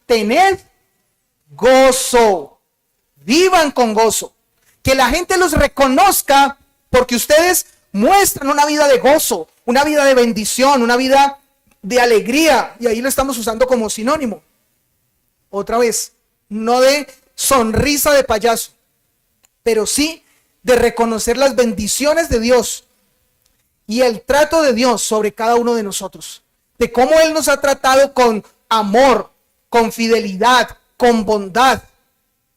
tened gozo, vivan con gozo, que la gente los reconozca porque ustedes muestran una vida de gozo, una vida de bendición, una vida de alegría, y ahí lo estamos usando como sinónimo. Otra vez, no de sonrisa de payaso, pero sí de reconocer las bendiciones de Dios y el trato de Dios sobre cada uno de nosotros, de cómo Él nos ha tratado con amor, con fidelidad, con bondad.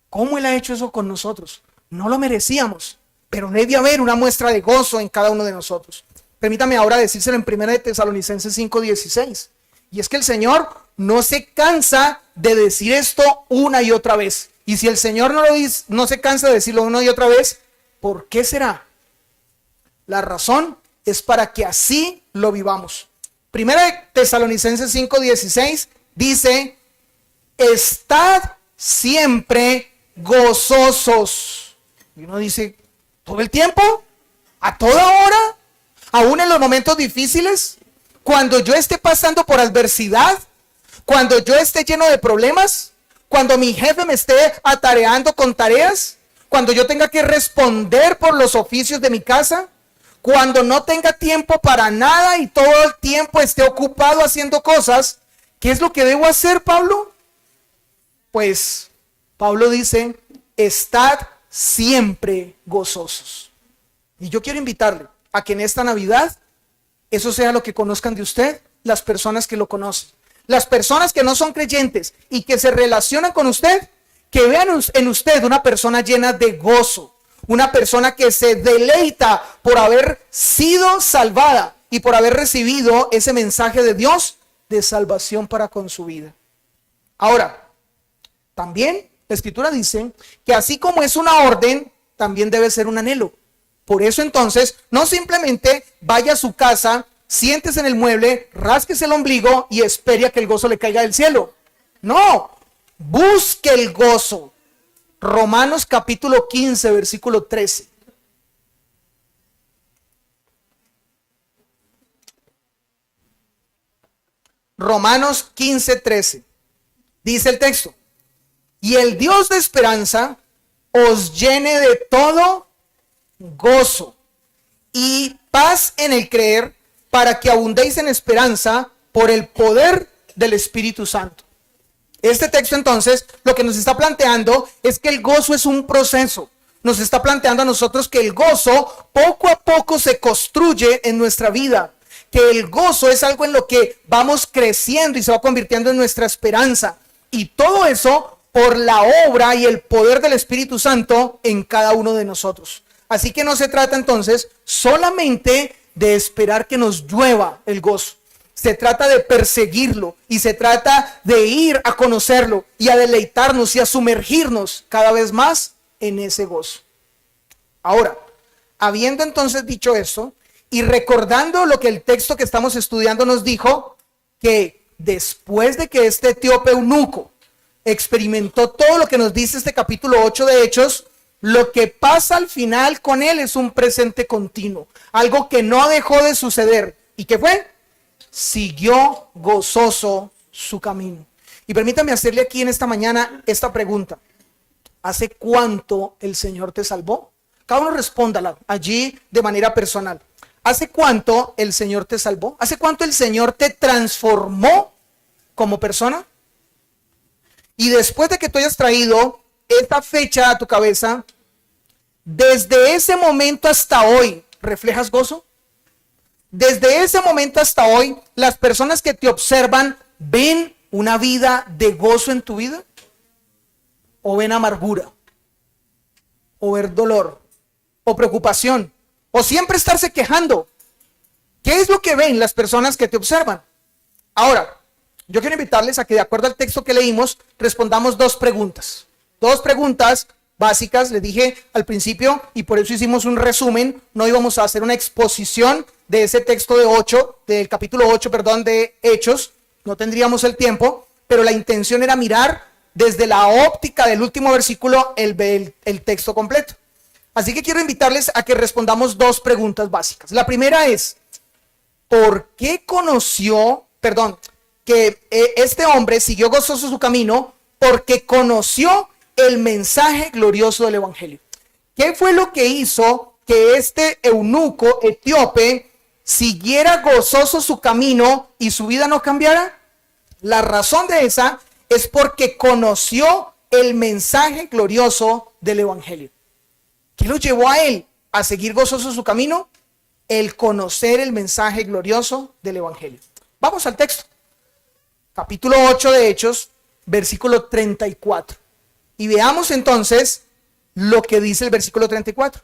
¿Cómo Él ha hecho eso con nosotros? No lo merecíamos, pero debe haber una muestra de gozo en cada uno de nosotros. Permítame ahora decírselo en 1 Tesalonicenses 5:16. Y es que el Señor no se cansa de decir esto una y otra vez. Y si el Señor no se cansa de decirlo una y otra vez, ¿por qué será? La razón es para que así lo vivamos. 1 Tesalonicenses 5:16 dice: estad siempre gozosos. Y uno dice, ¿todo el tiempo? ¿A toda hora? ¿Aún en los momentos difíciles? Cuando yo esté pasando por adversidad, cuando yo esté lleno de problemas, cuando mi jefe me esté atareando con tareas, cuando yo tenga que responder por los oficios de mi casa, cuando no tenga tiempo para nada y todo el tiempo esté ocupado haciendo cosas, ¿qué es lo que debo hacer, Pablo? Pues Pablo dice, estad siempre gozosos. Y yo quiero invitarle a que en esta Navidad eso sea lo que conozcan de usted las personas que lo conocen. Las personas que no son creyentes y que se relacionan con usted, que vean en usted una persona llena de gozo, una persona que se deleita por haber sido salvada y por haber recibido ese mensaje de Dios de salvación para con su vida. Ahora, también la Escritura dice que así como es una orden, también debe ser un anhelo. Por eso entonces, no simplemente vaya a su casa, siéntese en el mueble, rásquese el ombligo y espere a que el gozo le caiga del cielo. No, busque el gozo. Romanos capítulo 15, versículo 13. Romanos 15, 13. Dice el texto: y el Dios de esperanza os llene de todo gozo y paz en el creer, para que abundéis en esperanza por el poder del Espíritu Santo. Este texto entonces lo que nos está planteando es que el gozo es un proceso. Nos está planteando a nosotros que el gozo poco a poco se construye en nuestra vida, que el gozo es algo en lo que vamos creciendo y se va convirtiendo en nuestra esperanza, y todo eso por la obra y el poder del Espíritu Santo en cada uno de nosotros. Así que no se trata entonces solamente de esperar que nos llueva el gozo. Se trata de perseguirlo y se trata de ir a conocerlo y a deleitarnos y a sumergirnos cada vez más en ese gozo. Ahora, habiendo entonces dicho esto y recordando lo que el texto que estamos estudiando nos dijo, que después de que este etíope eunuco experimentó todo lo que nos dice este capítulo 8 de Hechos, lo que pasa al final con él es un presente continuo, algo que no dejó de suceder. ¿Y qué fue? Siguió gozoso su camino. Y permítame hacerle aquí en esta mañana esta pregunta: ¿hace cuánto el Señor te salvó? Cada uno respóndala allí de manera personal. ¿Hace cuánto el Señor te salvó? ¿Hace cuánto el Señor te transformó como persona? Y después de que tú hayas traído esta fecha a tu cabeza, desde ese momento hasta hoy, ¿reflejas gozo? Desde ese momento hasta hoy, las personas que te observan, ¿ven una vida de gozo en tu vida? ¿O ven amargura? ¿O ver dolor? ¿O preocupación? ¿O siempre estarse quejando? ¿Qué es lo que ven las personas que te observan? Ahora, yo quiero invitarles a que, de acuerdo al texto que leímos, respondamos dos preguntas. Dos preguntas básicas, les dije al principio, y por eso hicimos un resumen. No íbamos a hacer una exposición de ese texto del capítulo 8, de Hechos. No tendríamos el tiempo, pero la intención era mirar desde la óptica del último versículo el texto completo. Así que quiero invitarles a que respondamos dos preguntas básicas. La primera es, ¿qué que este hombre siguió gozoso su camino porque conoció el mensaje glorioso del evangelio. ¿Qué fue lo que hizo que este eunuco etíope siguiera gozoso su camino y su vida no cambiara? La razón de esa es porque conoció el mensaje glorioso del evangelio. ¿Qué lo llevó a él a seguir gozoso su camino? El conocer el mensaje glorioso del evangelio. Vamos al texto. Capítulo 8 de Hechos, versículo 34. Y veamos entonces lo que dice el versículo 34.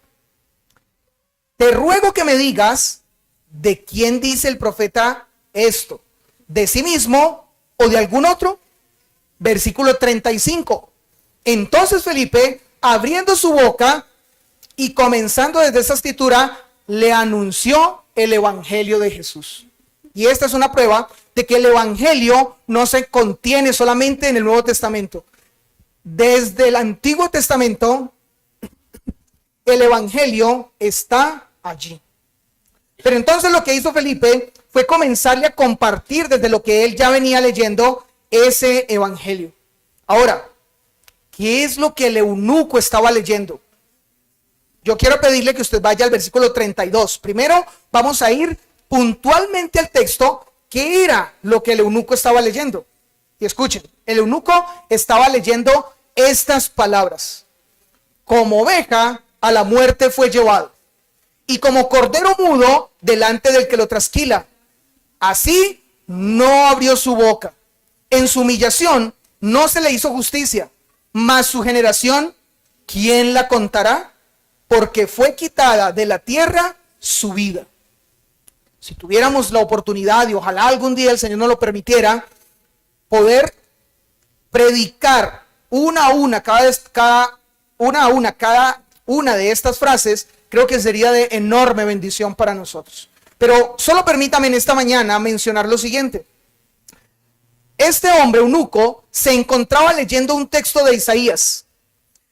Te ruego que me digas de quién dice el profeta esto, de sí mismo o de algún otro. Versículo 35. Entonces Felipe, abriendo su boca y comenzando desde esa escritura, le anunció el evangelio de Jesús. Y esta es una prueba de que el evangelio no se contiene solamente en el Nuevo Testamento. Desde el Antiguo Testamento, el evangelio está allí. Pero entonces lo que hizo Felipe fue comenzarle a compartir desde lo que él ya venía leyendo ese evangelio. Ahora, ¿qué es lo que el eunuco estaba leyendo? Yo quiero pedirle que usted vaya al versículo 32. Primero vamos a ir puntualmente al texto. ¿Qué era lo que el eunuco estaba leyendo? Y escuchen, el eunuco estaba leyendo estas palabras: como oveja a la muerte fue llevado, y como cordero mudo delante del que lo trasquila, así no abrió su boca. En su humillación no se le hizo justicia, mas su generación, ¿quién la contará? Porque fue quitada de la tierra su vida. Si tuviéramos la oportunidad, y ojalá algún día el Señor nos lo permitiera, poder predicar cada una de estas frases, creo que sería de enorme bendición para nosotros. Pero solo permítame en esta mañana mencionar lo siguiente. Este hombre eunuco se encontraba leyendo un texto de Isaías.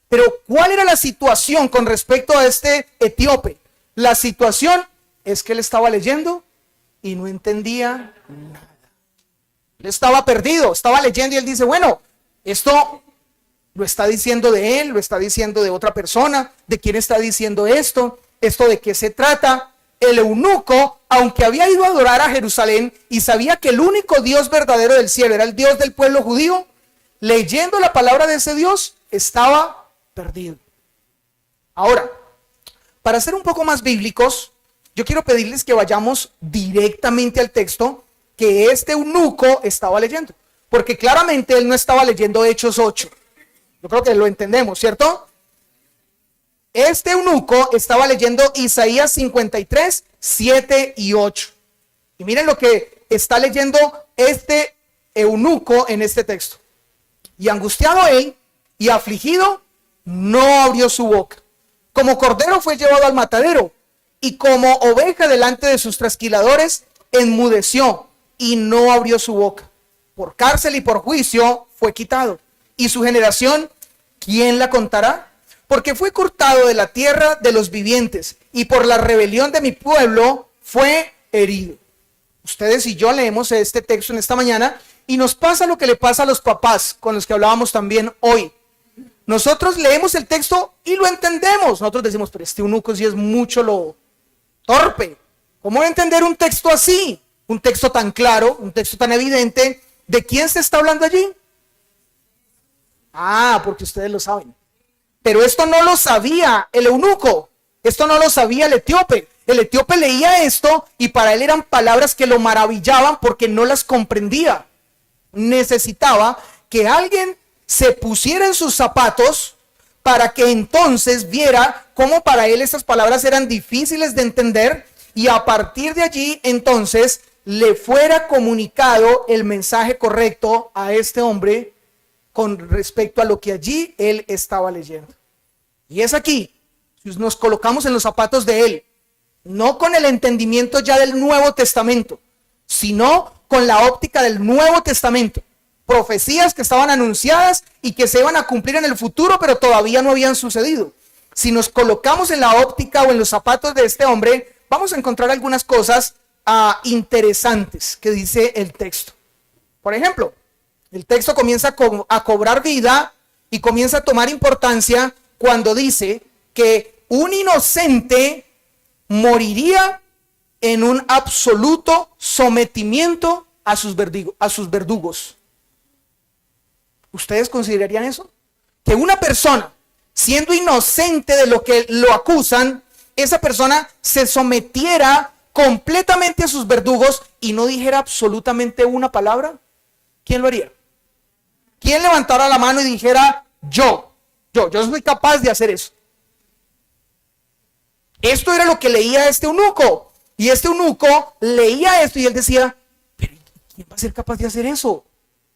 Pero ¿cuál era la situación con respecto a este etíope? La situación es que él estaba leyendo y no entendía nada. Él estaba perdido, estaba leyendo y él dice, bueno, esto lo está diciendo de él, lo está diciendo de otra persona, ¿de quién está diciendo esto? ¿Esto de qué se trata? El eunuco, aunque había ido a adorar a Jerusalén y sabía que el único Dios verdadero del cielo era el Dios del pueblo judío, leyendo la palabra de ese Dios, estaba perdido. Ahora, para ser un poco más bíblicos, yo quiero pedirles que vayamos directamente al texto que este eunuco estaba leyendo, porque claramente él no estaba leyendo Hechos 8. Yo creo que lo entendemos, ¿cierto? Este eunuco estaba leyendo Isaías 53, 7 y 8. Y miren lo que está leyendo este eunuco en este texto. Y angustiado él y afligido, no abrió su boca. Como cordero fue llevado al matadero, y como oveja delante de sus trasquiladores, enmudeció y no abrió su boca. Por cárcel y por juicio fue quitado. Y su generación, ¿quién la contará? Porque fue cortado de la tierra de los vivientes, y por la rebelión de mi pueblo fue herido. Ustedes y yo leemos este texto en esta mañana y nos pasa lo que le pasa a los papás con los que hablábamos también hoy. Nosotros leemos el texto y lo entendemos. Nosotros decimos, pero este eunuco sí es mucho lo torpe. ¿Cómo entender un texto así? Un texto tan claro, un texto tan evidente. ¿De quién se está hablando allí? Ah, porque ustedes lo saben. Pero esto no lo sabía el eunuco. Esto no lo sabía el etíope. El etíope leía esto y para él eran palabras que lo maravillaban porque no las comprendía. Necesitaba que alguien se pusiera en sus zapatos para que entonces viera cómo para él esas palabras eran difíciles de entender, y a partir de allí entonces le fuera comunicado el mensaje correcto a este hombre con respecto a lo que allí él estaba leyendo. Y es aquí, si nos colocamos en los zapatos de él, no con el entendimiento ya del Nuevo Testamento, sino con la óptica del Nuevo Testamento. Profecías que estaban anunciadas y que se iban a cumplir en el futuro, pero todavía no habían sucedido. Si nos colocamos en la óptica o en los zapatos de este hombre, vamos a encontrar algunas cosas interesantes que dice el texto. Por ejemplo, el texto comienza a cobrar vida y comienza a tomar importancia cuando dice que un inocente moriría en un absoluto sometimiento a sus verdugos. ¿Ustedes considerarían eso? Que una persona, siendo inocente de lo que lo acusan, esa persona se sometiera completamente a sus verdugos y no dijera absolutamente una palabra. ¿Quién lo haría? ¿Quién levantara la mano y dijera, yo soy capaz de hacer eso? Esto era lo que leía este eunuco. Y este eunuco leía esto y él decía, pero ¿quién va a ser capaz de hacer eso?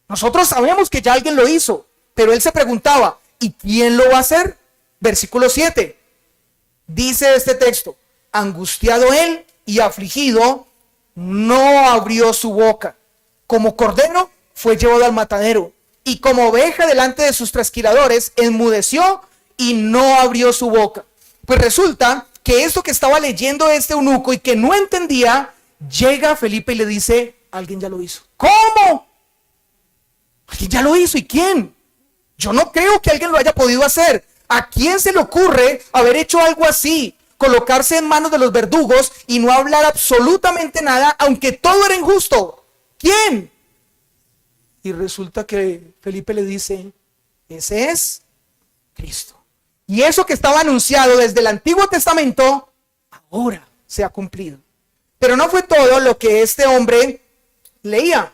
Nosotros sabemos que ya alguien lo hizo, pero él se preguntaba, ¿y quién lo va a hacer? Versículo 7. Dice este texto, angustiado él y afligido, no abrió su boca. Como cordero fue llevado al matadero, y como oveja delante de sus trasquiladores, enmudeció y no abrió su boca. Pues resulta que esto que estaba leyendo este eunuco y que no entendía, llega Felipe y le dice, alguien ya lo hizo. ¿Cómo? Alguien ya lo hizo, ¿y quién? Yo no creo que alguien lo haya podido hacer. ¿A quién se le ocurre haber hecho algo así? Colocarse en manos de los verdugos y no hablar absolutamente nada, aunque todo era injusto. ¿Quién? Y resulta que Felipe le dice, ese es Cristo. Y eso que estaba anunciado desde el Antiguo Testamento, ahora se ha cumplido. Pero no fue todo lo que este hombre leía.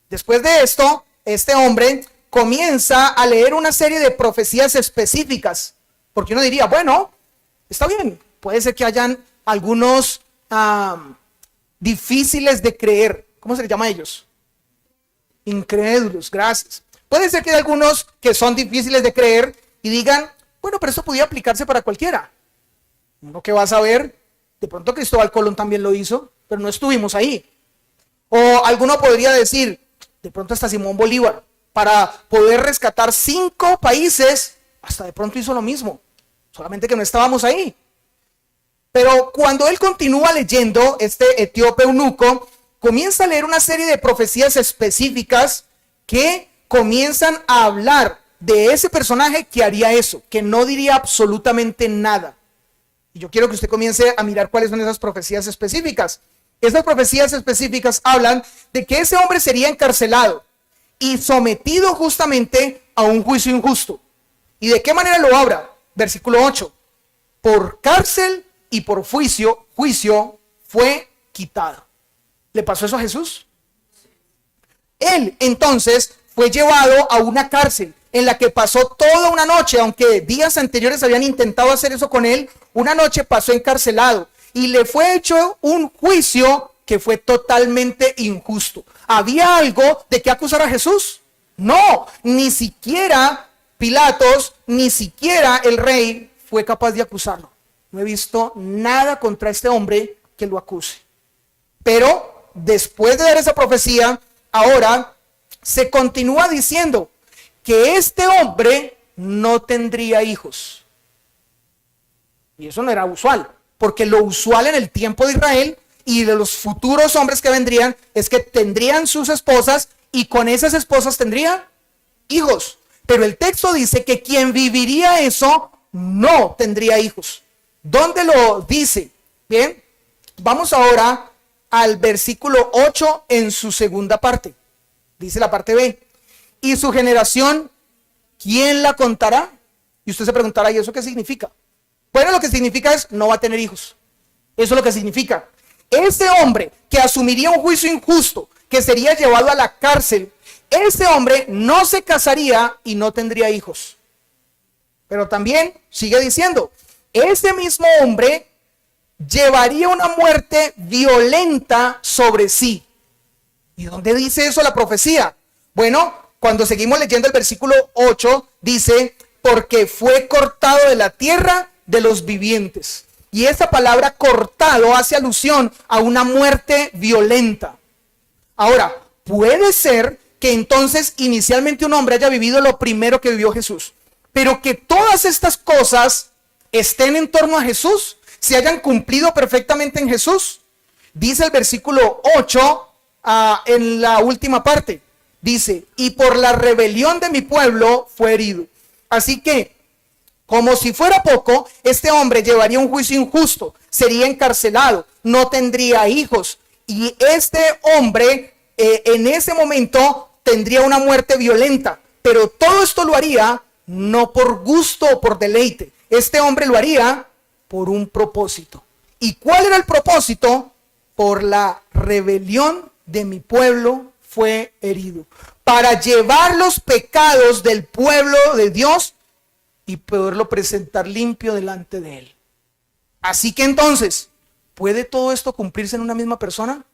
Después de esto, este hombre comienza a leer una serie de profecías específicas. Porque uno diría, bueno, está bien, puede ser que hayan algunos difíciles de creer. ¿Cómo se les llama a ellos? Incrédulos, gracias. Puede ser que hay algunos que son difíciles de creer y digan, bueno, pero esto podía aplicarse para cualquiera. Uno que va a saber, de pronto Cristóbal Colón también lo hizo, pero no estuvimos ahí. O alguno podría decir, de pronto hasta Simón Bolívar, para poder rescatar 5 países, hasta de pronto hizo lo mismo, solamente que no estábamos ahí. Pero cuando él continúa leyendo, este etíope eunuco comienza a leer una serie de profecías específicas que comienzan a hablar de ese personaje que haría eso, que no diría absolutamente nada. Y yo quiero que usted comience a mirar cuáles son esas profecías específicas. Esas profecías específicas hablan de que ese hombre sería encarcelado y sometido justamente a un juicio injusto. ¿Y de qué manera lo habla? Versículo 8. Por cárcel y por juicio fue quitado. ¿Le pasó eso a Jesús? Él entonces fue llevado a una cárcel en la que pasó toda una noche, aunque días anteriores habían intentado hacer eso con él, una noche pasó encarcelado y le fue hecho un juicio que fue totalmente injusto. ¿Había algo de qué acusar a Jesús? No, ni siquiera Pilatos, ni siquiera el rey fue capaz de acusarlo. No he visto nada contra este hombre que lo acuse. Pero después de dar esa profecía, ahora se continúa diciendo que este hombre no tendría hijos. Y eso no era usual, porque lo usual en el tiempo de Israel y de los futuros hombres que vendrían es que tendrían sus esposas y con esas esposas tendrían hijos. Pero el texto dice que quien viviría eso no tendría hijos. ¿Dónde lo dice? Bien, vamos ahora al versículo 8 en su segunda parte. Dice la parte B. Y su generación, ¿quién la contará? Y usted se preguntará, ¿y eso qué significa? Bueno, lo que significa es, no va a tener hijos. Eso es lo que significa. Ese hombre que asumiría un juicio injusto, que sería llevado a la cárcel, ese hombre no se casaría y no tendría hijos. Pero también sigue diciendo, ese mismo hombre llevaría una muerte violenta sobre sí. ¿Y dónde dice eso la profecía? Bueno, cuando seguimos leyendo el versículo 8, dice, porque fue cortado de la tierra de los vivientes. Y esta palabra cortado hace alusión a una muerte violenta. Ahora, puede ser que entonces inicialmente un hombre haya vivido lo primero que vivió Jesús, pero que todas estas cosas estén en torno a Jesús, se hayan cumplido perfectamente en Jesús. Dice el versículo 8 en la última parte, Dice, y por la rebelión de mi pueblo fue herido. Así que, como si fuera poco, este hombre llevaría un juicio injusto, sería encarcelado, no tendría hijos. Y este hombre en ese momento tendría una muerte violenta. Pero todo esto lo haría no por gusto o por deleite. Este hombre lo haría por un propósito. ¿Y cuál era el propósito? Por la rebelión de mi pueblo fue herido. Para llevar los pecados del pueblo de Dios y poderlo presentar limpio delante de él. Así que entonces, ¿puede todo esto cumplirse en una misma persona?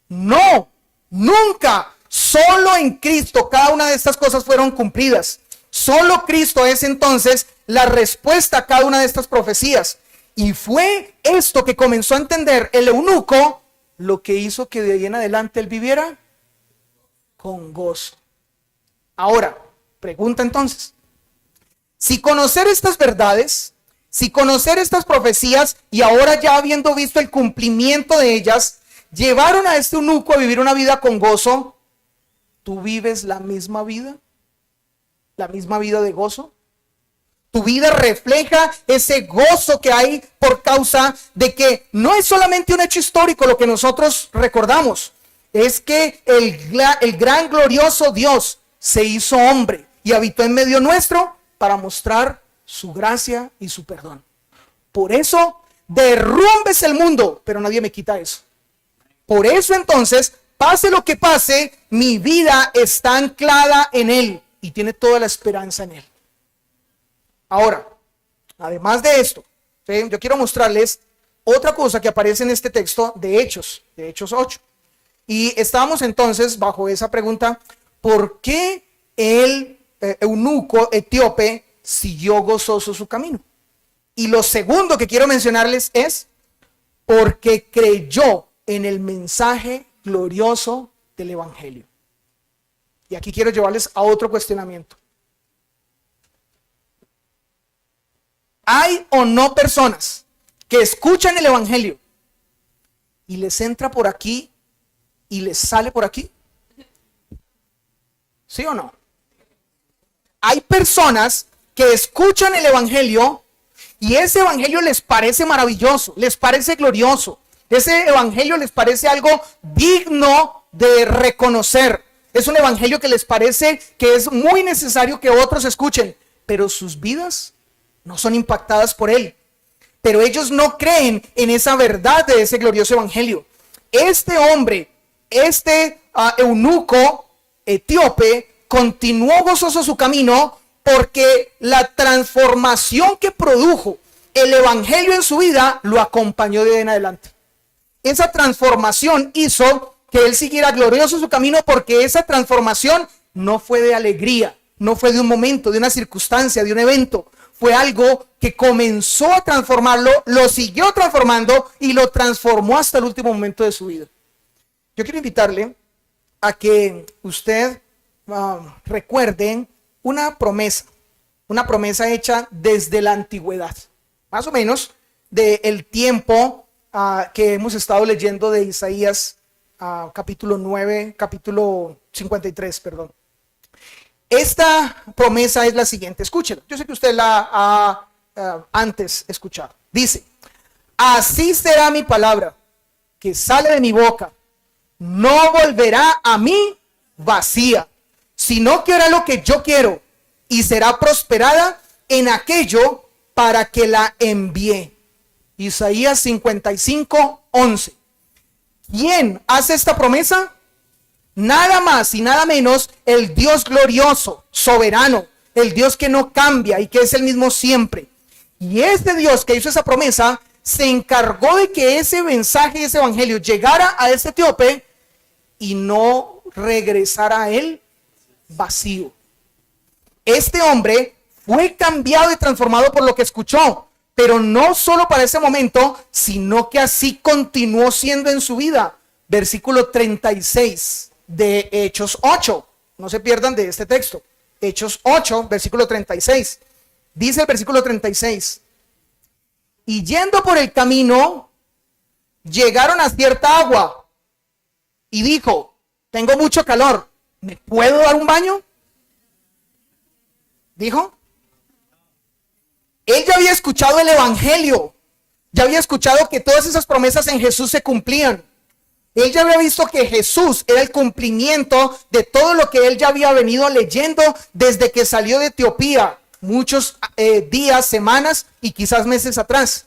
No, nunca. Solo en Cristo cada una de estas cosas fueron cumplidas. Solo Cristo es entonces la respuesta a cada una de estas profecías. Y fue esto que comenzó a entender el eunuco, lo que hizo que de ahí en adelante él viviera con gozo. Ahora, pregunta entonces, si conocer estas verdades, si conocer estas profecías y ahora ya habiendo visto el cumplimiento de ellas, llevaron a este eunuco a vivir una vida con gozo, ¿tú vives la misma vida? ¿La misma vida de gozo? Tu vida refleja ese gozo que hay por causa de que no es solamente un hecho histórico lo que nosotros recordamos, es que el gran glorioso Dios se hizo hombre y habitó en medio nuestro para mostrar su gracia y su perdón. Por eso derrumbes el mundo, pero nadie me quita eso. Por eso entonces, pase lo que pase, mi vida está anclada en Él y tiene toda la esperanza en Él. Ahora, además de esto, ¿sí? Yo quiero mostrarles otra cosa que aparece en este texto de Hechos 8. Y estábamos entonces bajo esa pregunta, ¿por qué el eunuco etíope siguió gozoso su camino? Y lo segundo que quiero mencionarles es, porque creyó en el mensaje glorioso del evangelio. Y aquí quiero llevarles a otro cuestionamiento. ¿Hay o no personas que escuchan el evangelio y les entra por aquí y les sale por aquí? ¿Sí o no? Hay personas que escuchan el evangelio y ese evangelio les parece maravilloso, les parece glorioso. Ese evangelio les parece algo digno de reconocer. Es un evangelio que les parece que es muy necesario que otros escuchen, pero sus vidas no son impactadas por él. Pero ellos no creen en esa verdad de ese glorioso evangelio. Este hombre, eunuco etíope, continuó gozoso su camino porque la transformación que produjo el evangelio en su vida lo acompañó de ahí en adelante. Esa transformación hizo que él siguiera glorioso su camino porque esa transformación no fue de alegría, no fue de un momento, de una circunstancia, de un evento. Fue algo que comenzó a transformarlo, lo siguió transformando y lo transformó hasta el último momento de su vida. Yo quiero invitarle a que usted recuerde una promesa hecha desde la antigüedad, más o menos del tiempo que hemos estado leyendo de Isaías capítulo 53, perdón. Esta promesa es la siguiente, escúchela. Yo sé que usted la ha antes escuchado. Dice, así será mi palabra que sale de mi boca. No volverá a mí vacía, sino que hará lo que yo quiero y será prosperada en aquello para que la envíe. Isaías 55:11. ¿Quién hace esta promesa? Nada más y nada menos el Dios glorioso, soberano, el Dios que no cambia y que es el mismo siempre. Y este Dios que hizo esa promesa se encargó de que ese mensaje y ese evangelio llegara a este etíope y no regresara a él vacío. Este hombre fue cambiado y transformado por lo que escuchó, pero no solo para ese momento, sino que así continuó siendo en su vida. Versículo 36 de Hechos 8. No se pierdan de este texto. Hechos 8, versículo 36. Dice el versículo 36. Y yendo por el camino, llegaron a cierta agua. Y dijo, tengo mucho calor, ¿Me puedo dar un baño? Dijo. Él ya había escuchado el evangelio. Ya había escuchado que todas esas promesas en Jesús se cumplían. Él ya había visto que Jesús era el cumplimiento de todo lo que él ya había venido leyendo desde que salió de Etiopía, muchos días, semanas y quizás meses atrás.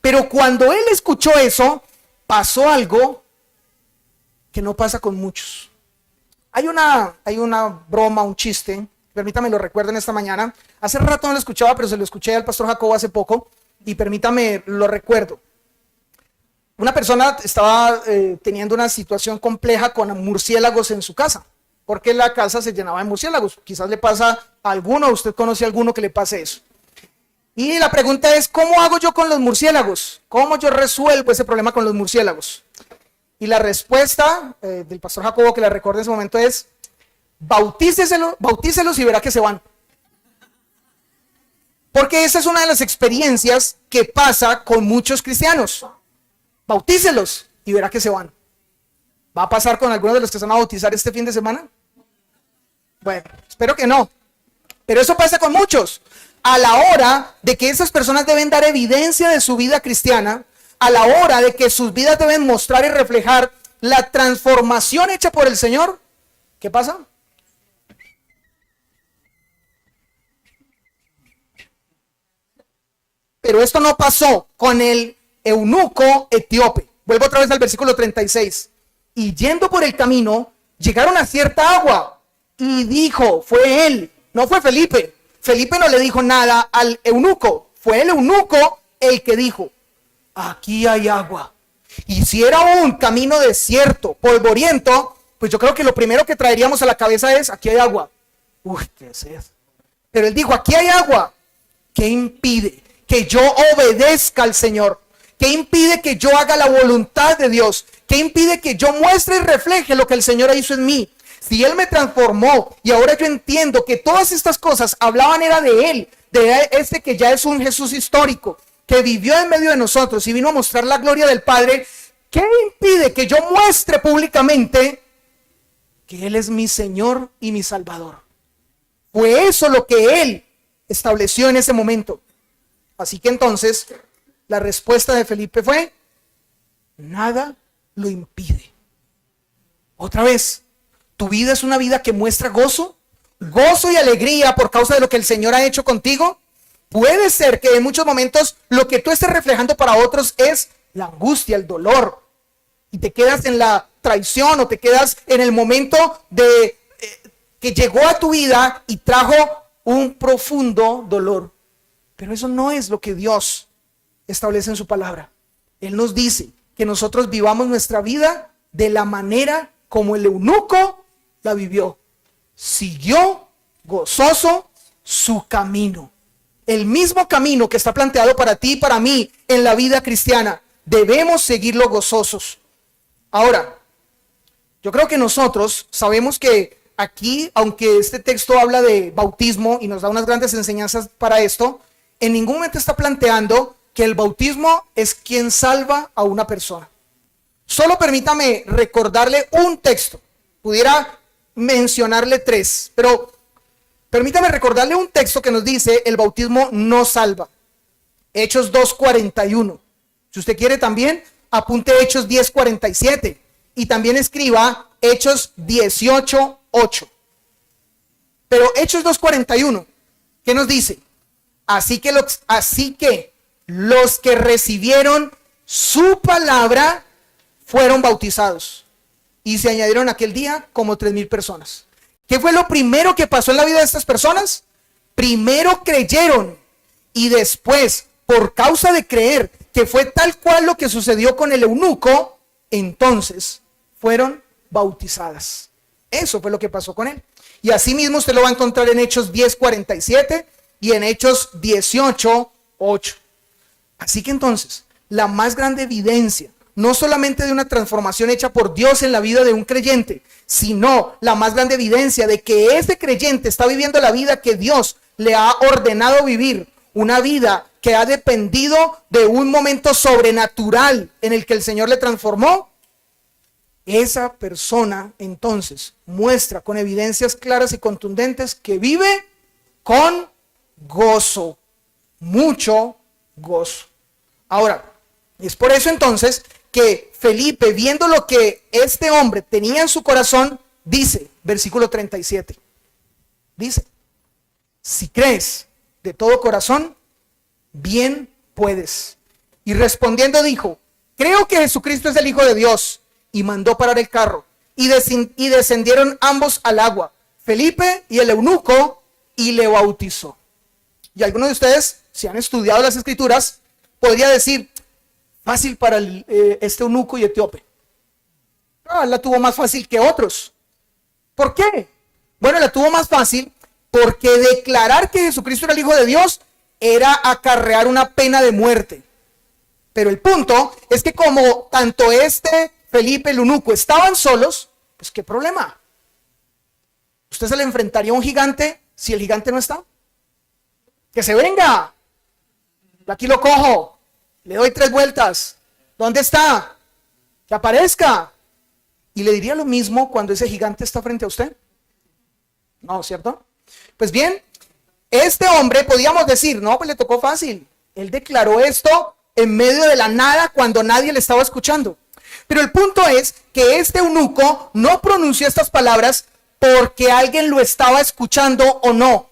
Pero cuando él escuchó eso, pasó algo que no pasa con muchos. Hay una broma, un chiste, permítame lo recuerden esta mañana. Hace rato no lo escuchaba, pero se lo escuché al pastor Jacobo hace poco y permítame lo recuerdo. Una persona estaba teniendo una situación compleja con murciélagos en su casa, porque la casa se llenaba de murciélagos. Quizás le pasa a alguno, usted conoce a alguno que le pase eso. Y la pregunta es, ¿cómo hago yo con los murciélagos? ¿Cómo yo resuelvo ese problema con los murciélagos? Y la respuesta del pastor Jacobo, que la recuerdo en ese momento, es, bautícelos y verá que se van. Porque esa es una de las experiencias que pasa con muchos cristianos. Bautícelos y verá que se van. ¿Va a pasar con algunos de los que se van a bautizar este fin de semana? Bueno, espero que no. Pero eso pasa con muchos. A la hora de que esas personas deben dar evidencia de su vida cristiana, a la hora de que sus vidas deben mostrar y reflejar la transformación hecha por el Señor, ¿qué pasa? Pero esto no pasó con el eunuco etíope. Vuelvo otra vez al versículo 36. Y yendo por el camino, llegaron a cierta agua. Y dijo, fue él, no fue Felipe. Felipe no le dijo nada al eunuco. Fue el eunuco el que dijo, aquí hay agua. Y si era un camino desierto, polvoriento, pues yo creo que lo primero que traeríamos a la cabeza es, aquí hay agua. Uy, qué sed. Pero él dijo, aquí hay agua. ¿Qué impide que yo obedezca al Señor? ¿Qué impide que yo haga la voluntad de Dios? ¿Qué impide que yo muestre y refleje lo que el Señor hizo en mí? Si Él me transformó y ahora yo entiendo que todas estas cosas hablaban era de Él, de este que ya es un Jesús histórico, que vivió en medio de nosotros y vino a mostrar la gloria del Padre, ¿qué impide que yo muestre públicamente que Él es mi Señor y mi Salvador? Fue eso lo que Él estableció en ese momento. Así que entonces la respuesta de Felipe fue, nada lo impide. Otra vez, ¿tu vida es una vida que muestra gozo? ¿Gozo y alegría por causa de lo que el Señor ha hecho contigo? Puede ser que en muchos momentos lo que tú estés reflejando para otros es la angustia, el dolor. Y te quedas en la traición o te quedas en el momento de que llegó a tu vida y trajo un profundo dolor. Pero eso no es lo que Dios establece en su palabra. Él nos dice que nosotros vivamos nuestra vida de la manera como el eunuco la vivió. Siguió gozoso su camino. El mismo camino que está planteado para ti y para mí en la vida cristiana. Debemos seguirlo gozosos. Ahora, yo creo que nosotros sabemos que aquí, aunque este texto habla de bautismo y nos da unas grandes enseñanzas para esto, en ningún momento está planteando que el bautismo es quien salva a una persona. Solo permítame recordarle un texto. Pudiera mencionarle tres, pero permítame recordarle un texto que nos dice el bautismo no salva. Hechos 2:41. Si usted quiere también, apunte Hechos 10:47 y también escriba Hechos 18:8. Pero Hechos 2:41, ¿qué nos dice? Así que los que recibieron su palabra fueron bautizados. Y se añadieron aquel día como 3,000 personas. ¿Qué fue lo primero que pasó en la vida de estas personas? Primero creyeron y después, por causa de creer que fue tal cual lo que sucedió con el eunuco, entonces fueron bautizadas. Eso fue lo que pasó con él. Y así mismo usted lo va a encontrar en Hechos 10:47 y en Hechos 18:8. Así que entonces, la más grande evidencia, no solamente de una transformación hecha por Dios en la vida de un creyente, sino la más grande evidencia de que ese creyente está viviendo la vida que Dios le ha ordenado vivir, una vida que ha dependido de un momento sobrenatural en el que el Señor le transformó, esa persona entonces muestra con evidencias claras y contundentes que vive con gozo, mucho gozo. Ahora, es por eso entonces que Felipe, viendo lo que este hombre tenía en su corazón, dice, versículo 37, dice, si crees de todo corazón, bien puedes. Y respondiendo dijo, creo que Jesucristo es el Hijo de Dios. Y mandó parar el carro. Y descendieron ambos al agua, Felipe y el eunuco, y le bautizó. Y algunos de ustedes, si han estudiado las Escrituras, podría decir, fácil para este eunuco y etíope. La tuvo más fácil que otros. ¿Por qué? Bueno, la tuvo más fácil porque declarar que Jesucristo era el Hijo de Dios era acarrear una pena de muerte. Pero el punto es que como tanto Felipe y el eunuco estaban solos, pues qué problema. ¿Usted se le enfrentaría a un gigante si el gigante no está? Que se venga. Aquí lo cojo. Le doy 3 vueltas. ¿Dónde está? Que aparezca. ¿Y le diría lo mismo cuando ese gigante está frente a usted? No, ¿cierto? Pues bien, este hombre podíamos decir, no, pues le tocó fácil. Él declaró esto en medio de la nada cuando nadie le estaba escuchando. Pero el punto es que este eunuco no pronunció estas palabras porque alguien lo estaba escuchando o no.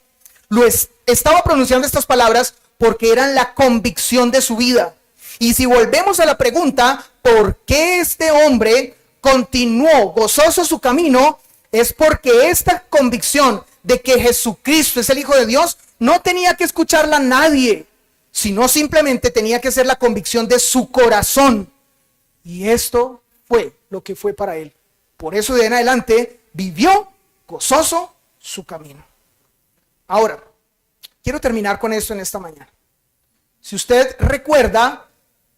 Estaba pronunciando estas palabras porque eran la convicción de su vida. Y si volvemos a la pregunta, ¿por qué este hombre continuó gozoso su camino? Es porque esta convicción de que Jesucristo es el Hijo de Dios no tenía que escucharla nadie, sino simplemente tenía que ser la convicción de su corazón. Y esto fue lo que fue para él. Por eso de ahí en adelante vivió gozoso su camino. Ahora, quiero terminar con esto en esta mañana. Si usted recuerda,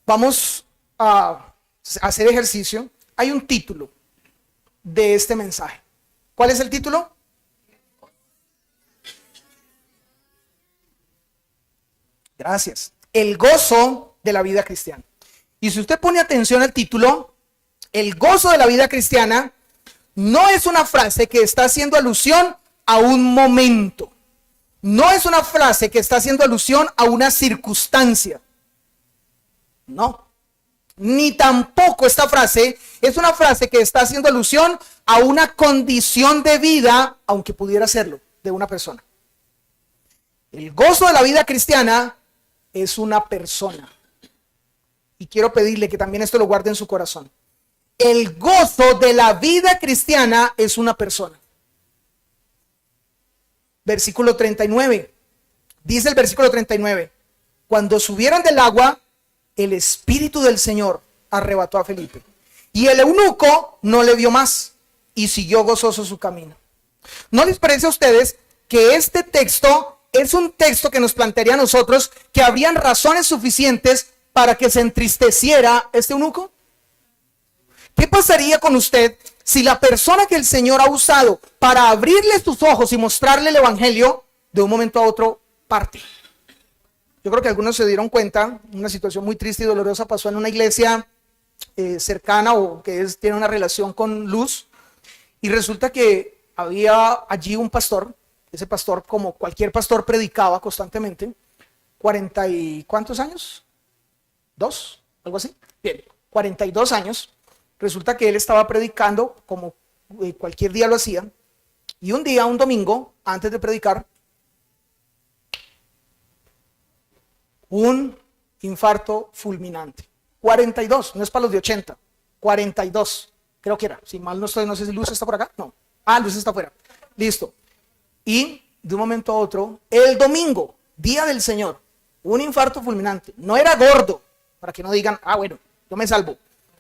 vamos a hacer ejercicio. Hay un título de este mensaje. ¿Cuál es el título? Gracias. El gozo de la vida cristiana. Y si usted pone atención al título, el gozo de la vida cristiana no es una frase que está haciendo alusión a un momento. No es una frase que está haciendo alusión a una circunstancia. No. Ni tampoco esta frase es una frase que está haciendo alusión a una condición de vida, aunque pudiera serlo, de una persona. El gozo de la vida cristiana es una persona. Y quiero pedirle que también esto lo guarde en su corazón. El gozo de la vida cristiana es una persona. Versículo 39. Dice el versículo 39. Cuando subieron del agua, el Espíritu del Señor arrebató a Felipe. Y el eunuco no le vio más y siguió gozoso su camino. ¿No les parece a ustedes que este texto es un texto que nos plantearía a nosotros que habrían razones suficientes para que se entristeciera este eunuco? ¿Qué pasaría con usted si la persona que el Señor ha usado para abrirle sus ojos y mostrarle el evangelio, de un momento a otro parte? Yo creo que algunos se dieron cuenta, una situación muy triste y dolorosa pasó en una iglesia cercana o que tiene una relación con Luz, y resulta que había allí un pastor. Ese pastor, como cualquier pastor, predicaba constantemente. 40 y ¿cuántos años? ¿2? ¿Algo así? Bien, 42 años. Resulta que él estaba predicando como cualquier día lo hacía. Y un día, un domingo, antes de predicar, un infarto fulminante. 42, no es para los de 80. 42, creo que era. Si mal no estoy, no sé si Luz está por acá. No. Luz está afuera. Listo. Y de un momento a otro, el domingo, día del Señor, un infarto fulminante. No era gordo, para que no digan, bueno, yo me salvo.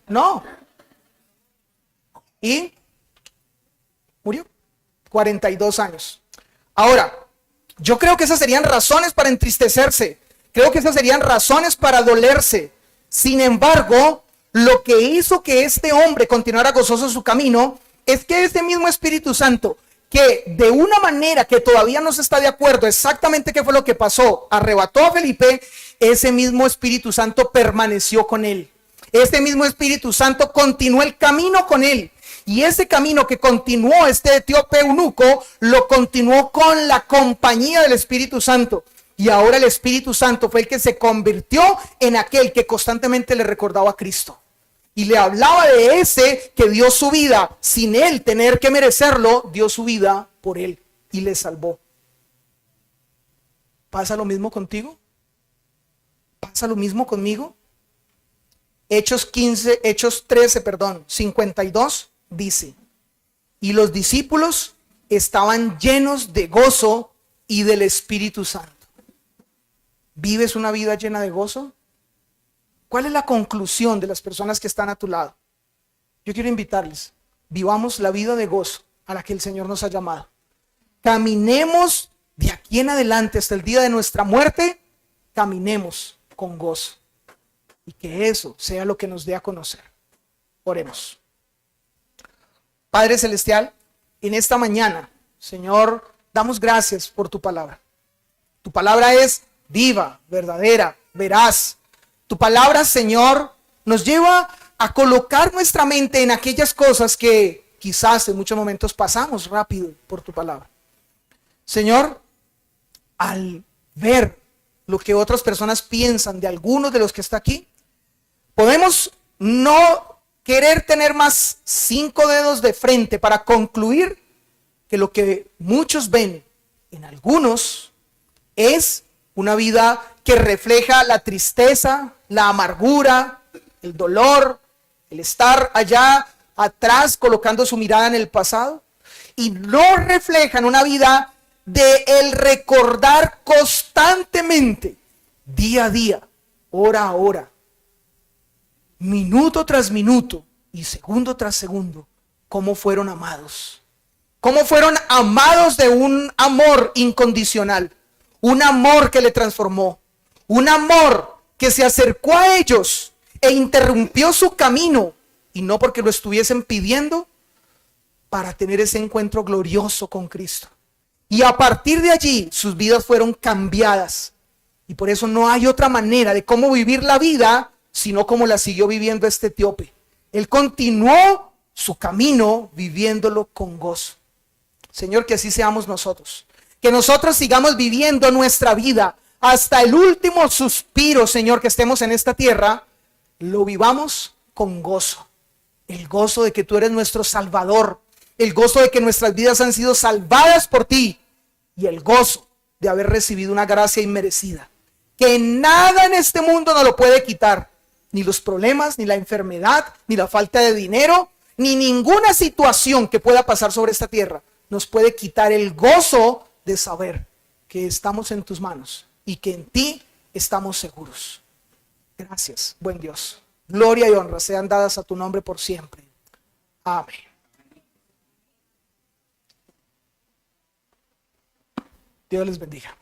No. Y murió. 42 años. Ahora, yo creo que esas serían razones para entristecerse. Creo que esas serían razones para dolerse. Sin embargo, lo que hizo que este hombre continuara gozoso su camino es que ese mismo Espíritu Santo, que de una manera que todavía no se está de acuerdo exactamente qué fue lo que pasó, arrebató a Felipe, ese mismo Espíritu Santo permaneció con él. Este mismo Espíritu Santo continuó el camino con él. Y ese camino que continuó este etíope eunuco, lo continuó con la compañía del Espíritu Santo. Y ahora el Espíritu Santo fue el que se convirtió en aquel que constantemente le recordaba a Cristo. Y le hablaba de ese que dio su vida, sin él tener que merecerlo, dio su vida por él y le salvó. ¿Pasa lo mismo contigo? ¿Pasa lo mismo conmigo? Hechos 13, 52 dice: y los discípulos estaban llenos de gozo y del Espíritu Santo. ¿Vives una vida llena de gozo? ¿Cuál es la conclusión de las personas que están a tu lado? Yo quiero invitarles, vivamos la vida de gozo a la que el Señor nos ha llamado. Caminemos de aquí en adelante hasta el día de nuestra muerte, caminemos con gozo. Y que eso sea lo que nos dé a conocer. Oremos. Padre Celestial, en esta mañana, Señor, damos gracias por tu palabra. Tu palabra es viva, verdadera, veraz. Tu palabra, Señor, nos lleva a colocar nuestra mente en aquellas cosas que quizás en muchos momentos pasamos rápido por tu palabra. Señor, al ver lo que otras personas piensan de algunos de los que está aquí, podemos no querer tener más 5 dedos de frente para concluir que lo que muchos ven en algunos es una vida que refleja la tristeza, la amargura, el dolor, el estar allá atrás colocando su mirada en el pasado, y no reflejan una vida de el recordar constantemente, día a día, hora a hora, minuto tras minuto y segundo tras segundo, cómo fueron amados. Cómo fueron amados de un amor incondicional. Un amor que le transformó. Un amor que se acercó a ellos e interrumpió su camino. Y no porque lo estuviesen pidiendo, para tener ese encuentro glorioso con Cristo. Y a partir de allí sus vidas fueron cambiadas. Y por eso no hay otra manera de cómo vivir la vida sino como la siguió viviendo este etíope. Él continuó su camino viviéndolo con gozo. Señor, que así seamos nosotros. Que nosotros sigamos viviendo nuestra vida hasta el último suspiro, Señor, que estemos en esta tierra, lo vivamos con gozo. El gozo de que tú eres nuestro Salvador. El gozo de que nuestras vidas han sido salvadas por ti. Y el gozo de haber recibido una gracia inmerecida. Que nada en este mundo nos lo puede quitar. Ni los problemas, ni la enfermedad, ni la falta de dinero, ni ninguna situación que pueda pasar sobre esta tierra nos puede quitar el gozo de saber que estamos en tus manos y que en ti estamos seguros. Gracias, buen Dios. Gloria y honra sean dadas a tu nombre por siempre. Amén. Dios les bendiga.